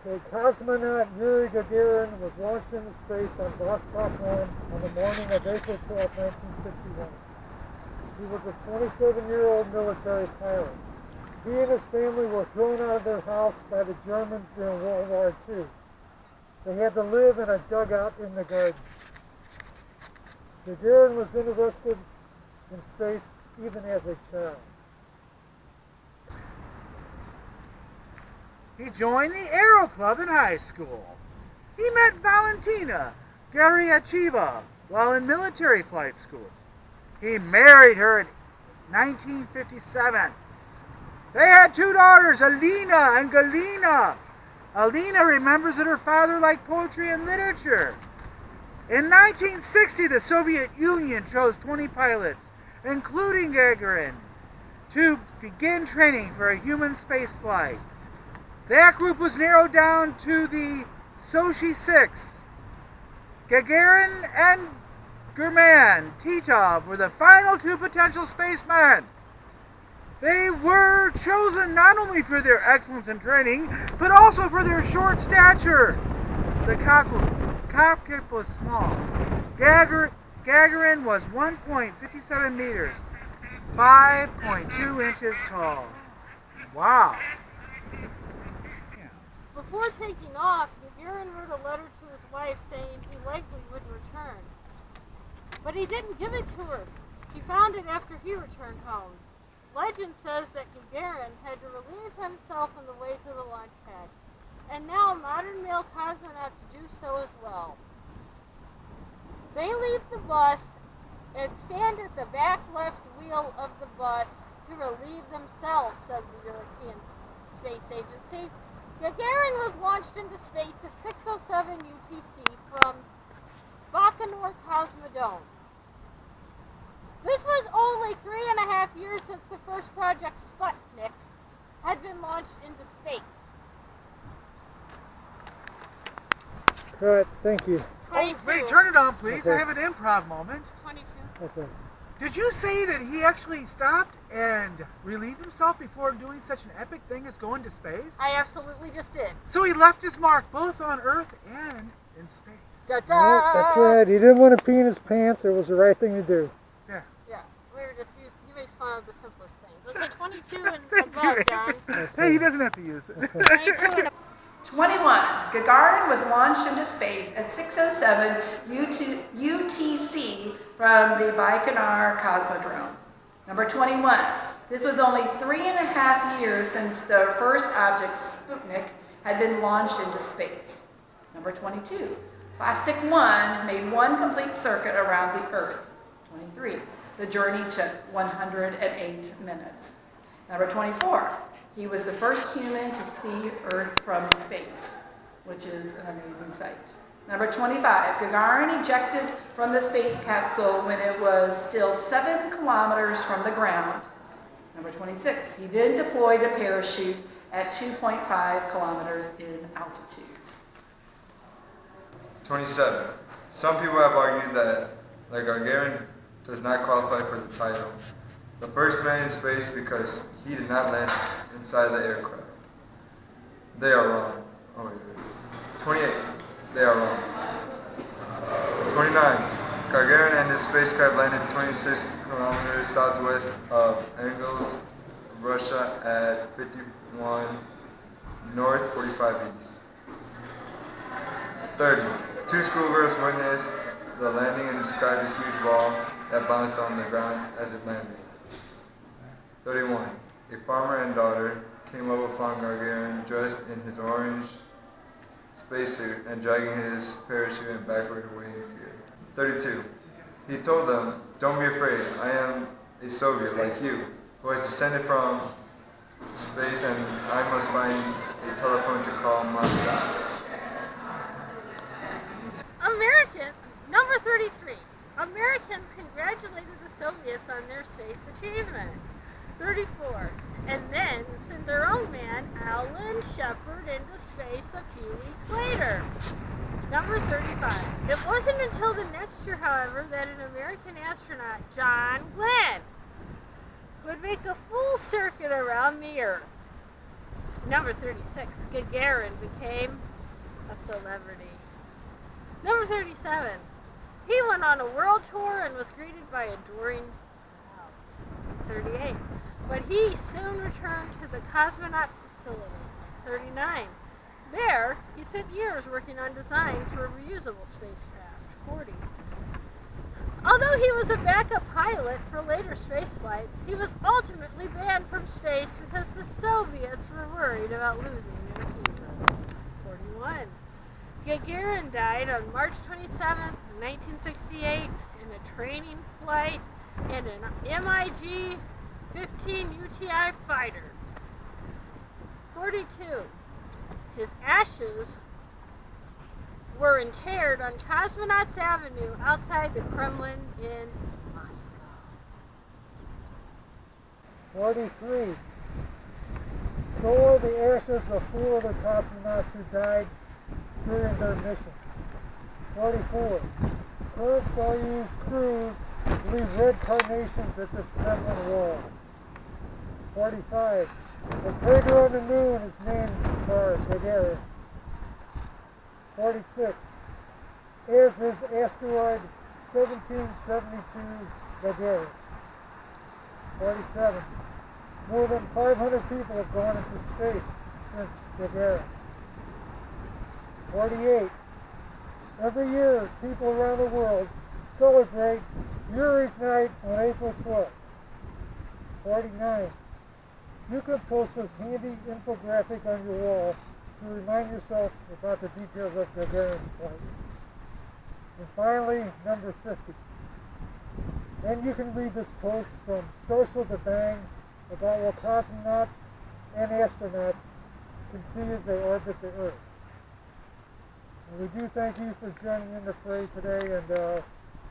Okay, cosmonaut Yuri was launched into space on Vostok 1 on the morning of April 12, 1961. He was a 27-year-old military pilot. He and his family were thrown out of their house by the Germans during World War II. They had to live in a dugout in the garden. Gagarin was interested in space even as a child. He joined the Aero Club in high school. He met Valentina Garyachieva while in military flight school. He married her in 1957. They had two daughters, Alina and Galina. Alina remembers that her father liked poetry and literature. In 1960, the Soviet Union chose 20 pilots, including Gagarin, to begin training for a human spaceflight. That group was narrowed down to the Sochi 6. Gagarin and German Titov were the final two potential spacemen. They were chosen not only for their excellence in training, but also for their short stature. The cockpit was small. Gagarin was 1.57 meters, 5.2 inches tall. Wow. Before taking off, Gagarin wrote a letter to his wife saying he likely would return. But he didn't give it to her. She found it after he returned home. Legend says that Gagarin had to relieve himself on the way to the launch pad, and now modern male cosmonauts do so as well. They leave the bus and stand at the back left wheel of the bus to relieve themselves, said the European Space Agency. Gagarin was launched into space at 6:07 UTC from Baikonur Cosmodrome. This was only 3.5 years since the first project, Sputnik, had been launched into space. Cut, thank you. 22. Oh, wait, turn it on, please. Okay. I have an improv moment. 22. Okay. Did you say that he actually stopped and relieved himself before doing such an epic thing as going to space? I absolutely just did. So he left his mark both on Earth and in space. Da-da! Nope, that's right. He didn't want to pee in his pants. It was the right thing to do. Yeah, we were just used, you made fun of the simplest things. Okay, 22 and Thank above, you. John. Hey, he doesn't have to use it. 22 and 21. Gagarin was launched into space at 6:07 UTC from the Baikonur Cosmodrome. Number 21. This was only 3.5 years since the first object, Sputnik, had been launched into space. Number 22. Vostok 1 made one complete circuit around the Earth. 23. The journey took 108 minutes. Number 24. He was the first human to see Earth from space, which is an amazing sight. Number 25, Gagarin ejected from the space capsule when it was still 7 kilometers from the ground. Number 26, he then deployed a parachute at 2.5 kilometers in altitude. 27. Some people have argued that Gagarin does not qualify for the title. The first man in space because he did not land inside the aircraft. They are wrong. Oh, wait. 28. They are wrong. 29. Gagarin and his spacecraft landed 26 kilometers southwest of Engels, Russia at 51 north, 45 east. 30. Two schoolgirls witnessed the landing and described a huge ball that bounced on the ground as it landed. 31. A farmer and daughter came up upon Gagarin dressed in his orange spacesuit and dragging his parachute and backward away in fear. 32. He told them, "Don't be afraid. I am a Soviet like you, who has descended from space, and I must find a telephone to call Moscow." Number 33. Americans congratulated the Soviets on their space achievement. 34. And then sent their own man, Alan Shepard, into space a few weeks later. Number 35. It wasn't until the next year, however, that an American astronaut, John Glenn, would make a full circuit around the Earth. Number 36, Gagarin became a celebrity. Number 37, he went on a world tour and was greeted by adoring crowds. 38, but he soon returned to the cosmonaut facility. 39, there he spent years working on design for a reusable spacecraft. 40, although he was a backup pilot for later space flights, he was ultimately banned from space because the Soviets were worried about losing their hero. 41. Gagarin died on March 27, 1968 in a training flight in an MiG-15 UTI fighter. 42. His ashes were interred on Cosmonauts Avenue outside the Kremlin in Moscow. 43. So are the ashes of 4 of the cosmonauts who died during their missions. 44. Current Soyuz crews leave red carnations at this Kremlin wall. 45. The crater on the moon is named for Gagarin. 46. As is asteroid 1772 Gagarin. 47. More than 500 people have gone into space since Gagarin. 48. Every year, people around the world celebrate Yuri's night on April 12th. 49. You can post this handy infographic on your wall to remind yourself about the details of Gagarin's flight. And finally, number 50. Then you can read this post from Social to Bang about what cosmonauts and astronauts can see as they orbit the Earth. And we do thank you for joining in the fray today, and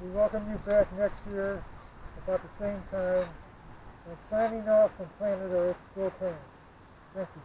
we welcome you back next year about the same time. And signing off from Planet Earth, Bill Kranz. Thank you.